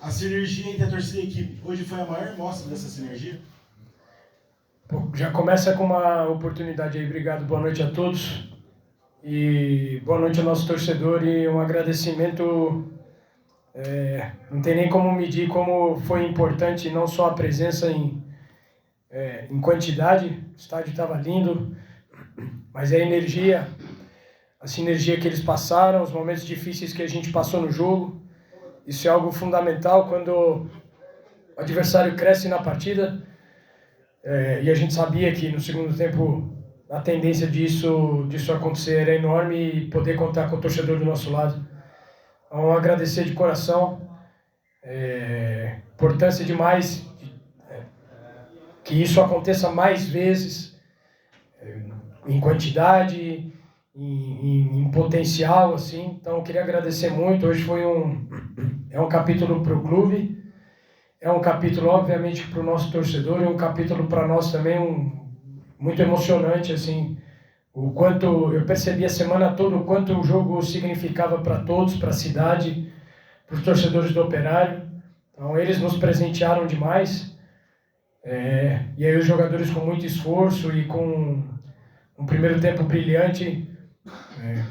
A sinergia entre a torcida e a equipe. Hoje foi a maior mostra dessa sinergia? Já começa com uma oportunidade aí. Obrigado, boa noite a todos. E boa noite ao nosso torcedor e um agradecimento. Não tem nem como medir como foi importante não só a presença em quantidade, o estádio estava lindo, mas a energia, a sinergia que eles passaram, os momentos difíceis que a gente passou no jogo. Isso é algo fundamental quando o adversário cresce na partida. E a gente sabia que no segundo tempo a tendência disso acontecer era enorme e poder contar com o torcedor do nosso lado. Então, agradecer de coração. Importância demais que isso aconteça mais vezes, em quantidade, em potencial, assim. Então, eu queria agradecer muito. Hoje foi um capítulo para o clube, é um capítulo, obviamente, para o nosso torcedor, e um capítulo para nós também muito emocionante, assim. O quanto eu percebi a semana toda, o quanto o jogo significava para todos, para a cidade, para os torcedores do Operário. Então, eles nos presentearam demais. E aí os jogadores com muito esforço e com um primeiro tempo brilhante,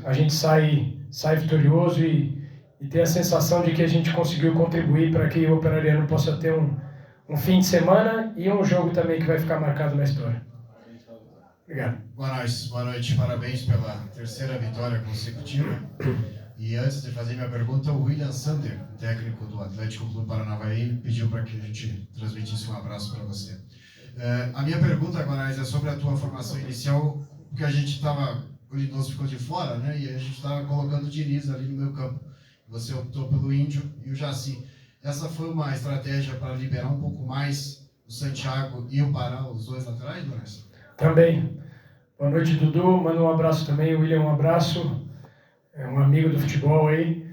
a gente sai vitorioso e tem a sensação de que a gente conseguiu contribuir para que o Operariano possa ter um fim de semana e um jogo também que vai ficar marcado na história. Obrigado. Boa noite, parabéns pela terceira vitória consecutiva. E antes de fazer minha pergunta, o William Sander, técnico do Atlético Clube Paranavaí, pediu para que a gente transmitisse um abraço para você. A minha pergunta, Guanais, é sobre a tua formação inicial, porque a gente estava, o Lindoso ficou de fora, né? E a gente estava colocando o Diniz ali no meio campo. Você optou pelo Índio e o Jaci. Essa foi uma estratégia para liberar um pouco mais o Santiago e o Pará, os dois laterais, Guanais? Também. Boa noite, Dudu. Manda um abraço também. William, um abraço. É um amigo do futebol aí.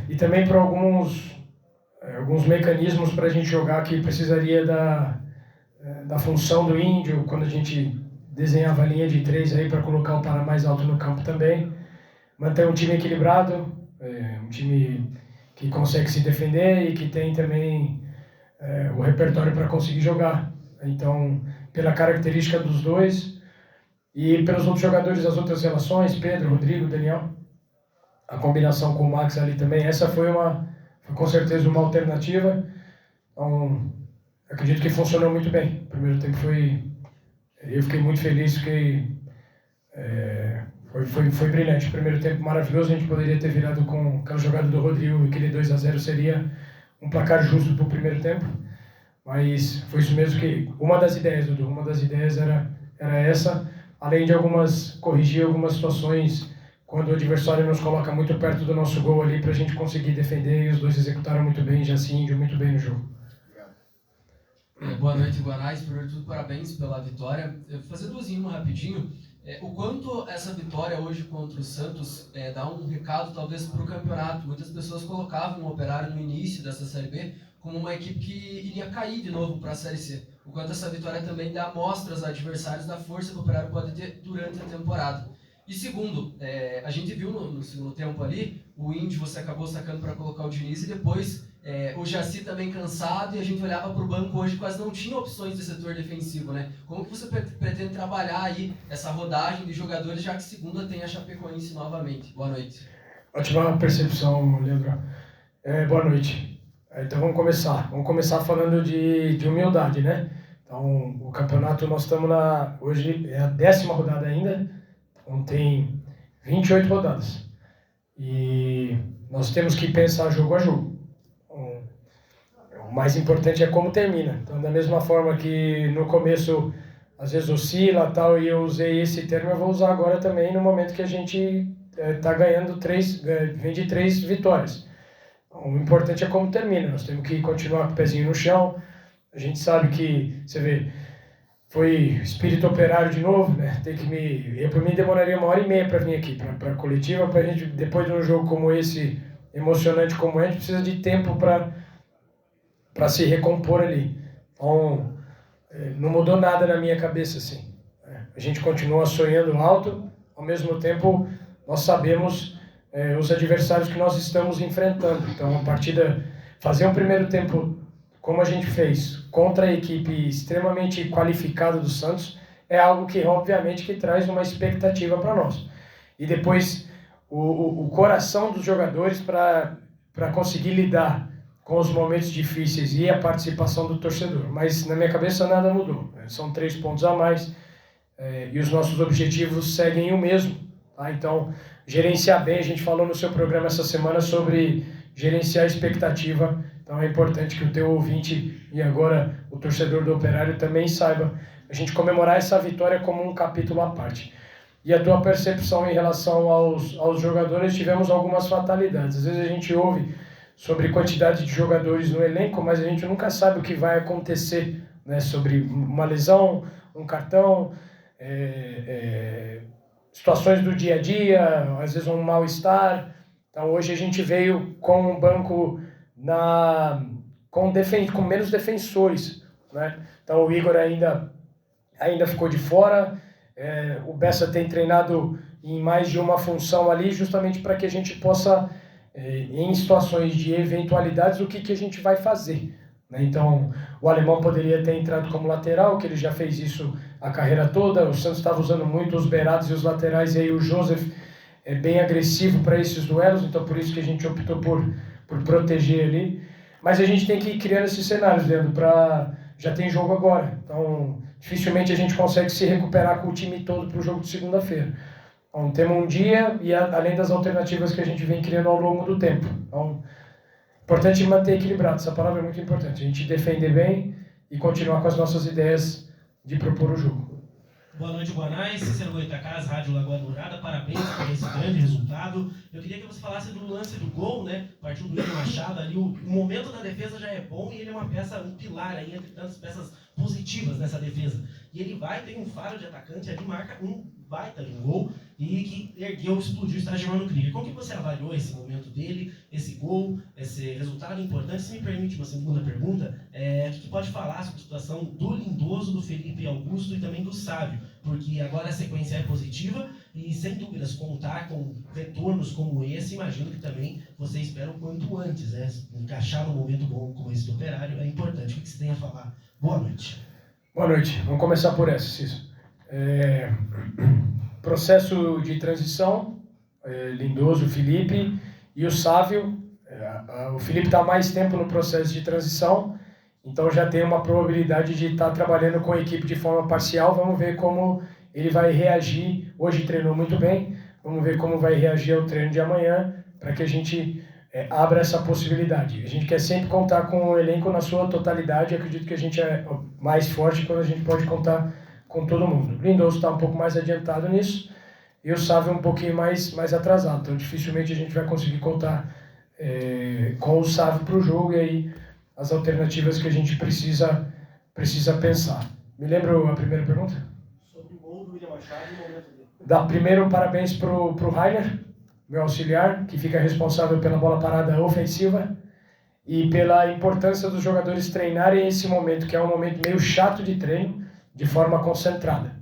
E também para alguns mecanismos para a gente jogar que precisaria da função do Índio, quando a gente desenhava a linha de 3 aí para colocar o Pará mais alto no campo também. Manter um time equilibrado, um time que consegue se defender e que tem também o repertório para conseguir jogar. Então, pela característica dos dois e pelos outros jogadores das outras relações, Pedro, Rodrigo, Daniel, a combinação com o Max ali também, essa foi com certeza uma alternativa. Então, acredito que funcionou muito bem. O primeiro tempo eu fiquei muito feliz, foi brilhante. O primeiro tempo maravilhoso, a gente poderia ter virado com aquela jogada do Rodrigo, aquele 2-0 seria um placar justo para o primeiro tempo. Mas foi isso mesmo que... Uma das ideias, Dudu, era essa, além de corrigir algumas situações quando o adversário nos coloca muito perto do nosso gol ali para a gente conseguir defender, e os dois executaram muito bem, Jaci e Índio muito bem no jogo. Boa noite, Guanais. Primeiro de tudo, parabéns pela vitória. Eu vou fazer duas em uma rapidinho. O quanto essa vitória hoje contra o Santos dá um recado talvez para o campeonato. Muitas pessoas colocavam o Operário no início dessa Série B como uma equipe que iria cair de novo para a Série C. O quanto essa vitória também dá mostras aos adversários da força que o Operário pode ter durante a temporada. E segundo, a gente viu no segundo tempo ali, o Índio você acabou sacando para colocar o Diniz e depois o Jaci também cansado, e a gente olhava para o banco hoje, quase não tinha opções de setor defensivo, né? Como que você pretende trabalhar aí essa rodagem de jogadores, já que segunda tem a Chapecoense novamente? Boa noite. Ótima percepção, Leandro. Boa noite. Então vamos começar falando de humildade, né? Então o campeonato, nós estamos hoje é a 10ª rodada ainda, então tem 28 rodadas. E nós temos que pensar jogo a jogo. O mais importante é como termina. Então, da mesma forma que no começo às vezes oscila tal, e eu usei esse termo, eu vou usar agora também no momento que a gente está ganhando vem de 3 vitórias. Então, o importante é como termina. Nós temos que continuar com o pezinho no chão. A gente sabe que, você vê, foi espírito operário de novo, né? Eu, por mim, demoraria 1h30 para vir aqui, para a coletiva, para a gente, depois de um jogo como esse, emocionante como é, a gente precisa de tempo para se recompor ali. Então, não mudou nada na minha cabeça, assim. A gente continua sonhando alto, ao mesmo tempo, nós sabemos os adversários que nós estamos enfrentando. Então, a partida fazer um primeiro tempo como a gente fez contra a equipe extremamente qualificada do Santos é algo que, obviamente, que traz uma expectativa para nós. E depois, o coração dos jogadores para conseguir lidar com os momentos difíceis e a participação do torcedor. Mas, na minha cabeça, nada mudou. São 3 pontos a mais e os nossos objetivos seguem o mesmo. Tá? Então, gerenciar bem, a gente falou no seu programa essa semana sobre gerenciar a expectativa. Então, é importante que o teu ouvinte e agora o torcedor do Operário também saiba a gente comemorar essa vitória como um capítulo à parte. E a tua percepção em relação aos jogadores, tivemos algumas fatalidades. Às vezes a gente ouve sobre quantidade de jogadores no elenco, mas a gente nunca sabe o que vai acontecer, né? Sobre uma lesão, um cartão, situações do dia a dia, às vezes um mal-estar. Então hoje a gente veio com um banco com menos defensores, né? Então o Igor ainda ficou de fora, o Bessa tem treinado em mais de uma função ali, justamente para que a gente possa, em situações de eventualidades, o que a gente vai fazer, né? Então, o Alemão poderia ter entrado como lateral, que ele já fez isso a carreira toda, o Santos estava usando muito os beirados e os laterais, e aí o Joseph é bem agressivo para esses duelos, então por isso que a gente optou por proteger ali. Mas a gente tem que ir criando esses cenários, Leandro, já tem jogo agora, então dificilmente a gente consegue se recuperar com o time todo para o jogo de segunda-feira. Então temos um dia e além das alternativas que a gente vem criando ao longo do tempo. Então, importante manter equilibrado, essa palavra é muito importante, a gente defender bem e continuar com as nossas ideias de propor o jogo. Boa noite, Guanais, Cícero Goitacás, Rádio Lagoa Dourada, parabéns por esse grande resultado. Eu queria que você falasse do lance do gol, né? Partiu do William Machado ali, o momento da defesa já é bom e ele é uma peça, um pilar aí entre tantas peças positivas nessa defesa. E ele tem um faro de atacante ali, marca um baita de um gol e que ergueu, explodiu, está Germano Krieger. Como que você avaliou esse momento dele, esse gol, esse resultado importante? Se me permite uma segunda pergunta, o que pode falar sobre a situação do Lindoso, do Felipe Augusto e também do Sávio? Porque agora a sequência é positiva e, sem dúvidas, contar com retornos como esse, imagino que também você espera o quanto antes, né? Encaixar num momento bom como esse do Operário é importante. O que você tem a falar? Boa noite. Boa noite. Vamos começar por essa, Cícero. Processo de transição, Lindoso, Felipe e o Sávio. O Felipe está há mais tempo no processo de transição, então já tem uma probabilidade de estar trabalhando com a equipe de forma parcial. Vamos ver como ele vai reagir. Hoje treinou muito bem, vamos ver como vai reagir ao treino de amanhã, para que a gente abra essa possibilidade. A gente quer sempre contar com o elenco na sua totalidade. Eu acredito que a gente é mais forte quando a gente pode contar com todo mundo. O Lindoso está um pouco mais adiantado nisso e o Sávio um pouquinho mais atrasado. Então, dificilmente a gente vai conseguir contar com o Sávio para o jogo e aí as alternativas que a gente precisa pensar. Me lembra a primeira pergunta? Sobre o gol do William Machado e o momento dele. Primeiro, parabéns para o Rainer, meu auxiliar, que fica responsável pela bola parada ofensiva e pela importância dos jogadores treinarem esse momento, que é um momento meio chato de treino, de forma concentrada.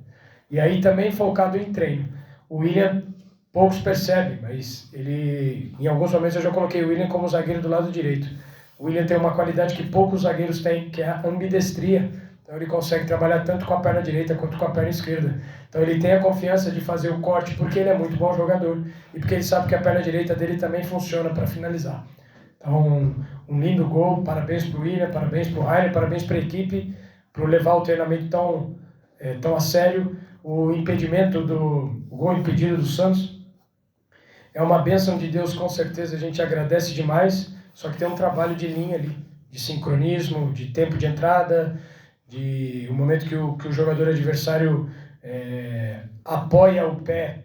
E aí também focado em treino. O William, poucos percebem, mas em alguns momentos eu já coloquei o William como zagueiro do lado direito. O William tem uma qualidade que poucos zagueiros têm, que é a ambidestria. Então ele consegue trabalhar tanto com a perna direita quanto com a perna esquerda. Então ele tem a confiança de fazer o corte porque ele é muito bom jogador e porque ele sabe que a perna direita dele também funciona para finalizar. Então, um lindo gol, parabéns para o William, parabéns para o Rainer, parabéns para a equipe por levar o treinamento tão a sério. O gol impedido do Santos é uma bênção de Deus, com certeza a gente agradece demais, só que tem um trabalho de linha ali, de sincronismo, de tempo de entrada, de o momento que o jogador adversário apoia o pé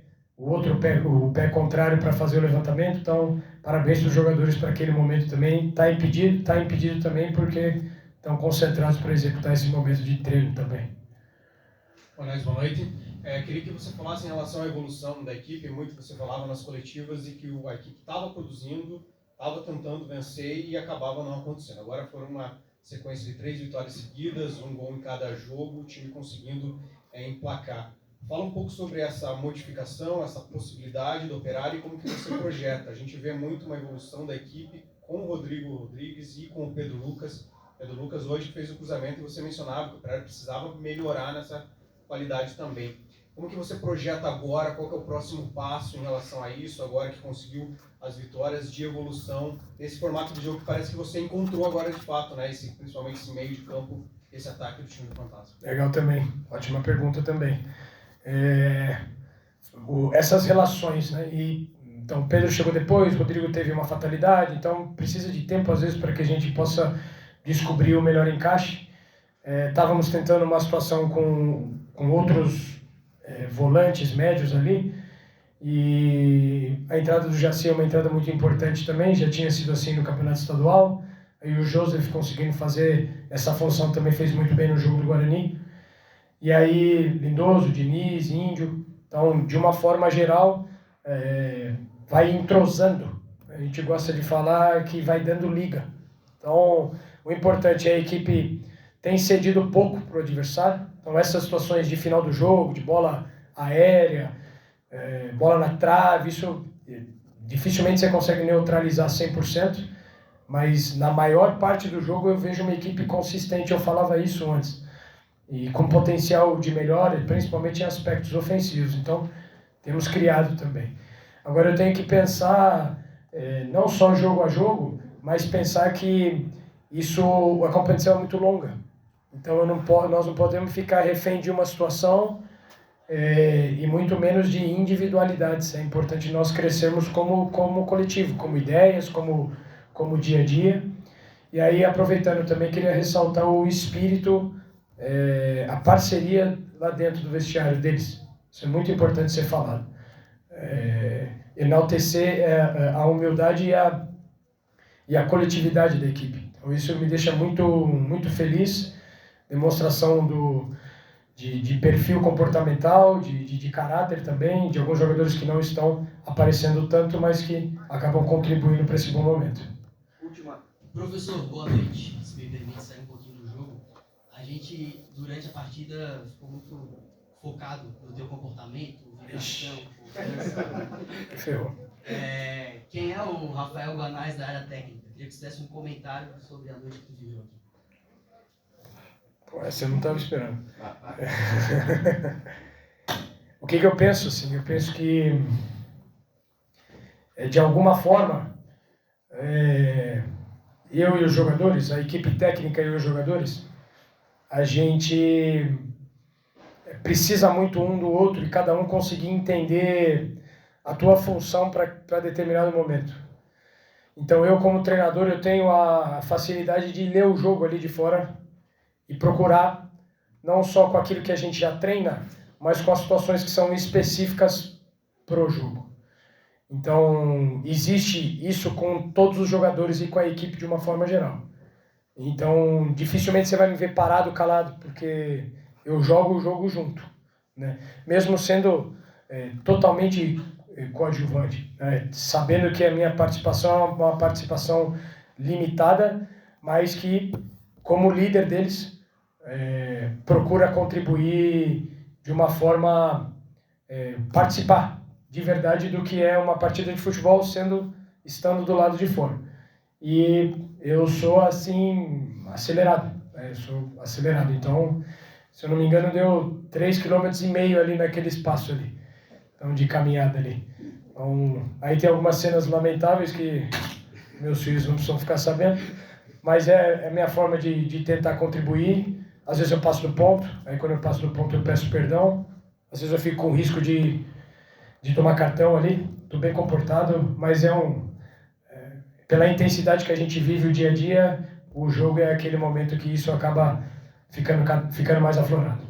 contrário para fazer o levantamento. Então, parabéns para os jogadores para aquele momento também. Está impedido também porque estão concentrados para executar esse momento de treino também. Boa noite. Queria que você falasse em relação à evolução da equipe. Muito você falava nas coletivas e que a equipe estava produzindo, estava tentando vencer e acabava não acontecendo. Agora foram uma sequência de 3 vitórias seguidas, um gol em cada jogo, o time conseguindo emplacar. Fala um pouco sobre essa modificação, essa possibilidade do Operário e como que você projeta. A gente vê muito uma evolução da equipe com o Rodrigo Rodrigues e com o Pedro Lucas. Pedro Lucas hoje fez o cruzamento e você mencionava que o Operário precisava melhorar nessa qualidade também. Como que você projeta agora? Qual que é o próximo passo em relação a isso, agora que conseguiu as vitórias de evolução nesse formato de jogo que parece que você encontrou agora de fato, né? Principalmente esse meio de campo, esse ataque do time do Fantasma. Legal também, ótima pergunta também. Essas relações, né? Então, Pedro chegou depois, Rodrigo teve uma fatalidade, então precisa de tempo às vezes para que a gente possa descobrir o melhor encaixe. Estávamos tentando uma situação com outros volantes médios ali, e a entrada do Jaci é uma entrada muito importante também, já tinha sido assim no campeonato estadual, aí o Joseph conseguindo fazer essa função também fez muito bem no jogo do Guarani, e aí Lindoso, Diniz, Índio, então de uma forma geral vai entrosando, a gente gosta de falar que vai dando liga, então o importante é a equipe tem cedido pouco para o adversário, então essas situações de final do jogo, de bola aérea, bola na trave, isso dificilmente você consegue neutralizar 100%, mas na maior parte do jogo eu vejo uma equipe consistente, eu falava isso antes, e com potencial de melhora, principalmente em aspectos ofensivos, então temos criado também. Agora eu tenho que pensar, não só jogo a jogo, mas pensar que a competição é muito longa. Então nós não podemos ficar refém de uma situação e muito menos de individualidades. É importante nós crescermos como coletivo, como ideias, como dia a dia. E aí, aproveitando também, queria ressaltar o espírito, a parceria lá dentro do vestiário deles. Isso é muito importante ser falado. Enaltecer a humildade e a coletividade da equipe. Então, isso me deixa muito, muito feliz. Demonstração de perfil comportamental, de caráter também, de alguns jogadores que não estão aparecendo tanto, mas que acabam contribuindo para esse bom momento. Última. Professor, boa noite. Se me permite sair um pouquinho do jogo. A gente, durante a partida, ficou muito focado no teu comportamento, vibração, confiança. Ferrou. Quem é o Rafael Guanais da área técnica? Queria que você desse um comentário sobre a noite que tu viveu aqui. Pô, essa eu não estava esperando. O que eu penso, assim? Eu penso que, de alguma forma, eu e os jogadores, a equipe técnica e os jogadores, a gente precisa muito um do outro e cada um conseguir entender a tua função para determinado momento. Então eu, como treinador, eu tenho a facilidade de ler o jogo ali de fora e procurar, não só com aquilo que a gente já treina, mas com as situações que são específicas para o jogo. Então, existe isso com todos os jogadores e com a equipe de uma forma geral. Então, dificilmente você vai me ver parado, calado, porque eu jogo o jogo junto, né? Mesmo sendo totalmente coadjuvante, né? Sabendo que a minha participação é uma participação limitada, mas que, como líder deles, procura contribuir de uma forma, participar de verdade do que é uma partida de futebol estando do lado de fora. E eu sou assim, acelerado, eu sou acelerado, então, se eu não me engano, deu 3,5 km ali naquele espaço ali, então, de caminhada ali. Então, aí tem algumas cenas lamentáveis que meus filhos não precisam ficar sabendo, mas é a minha forma de tentar contribuir. Às vezes eu passo do ponto, aí quando eu passo do ponto eu peço perdão, às vezes eu fico com risco de tomar cartão ali, estou bem comportado, mas pela intensidade que a gente vive o dia a dia, o jogo é aquele momento que isso acaba ficando mais aflorado.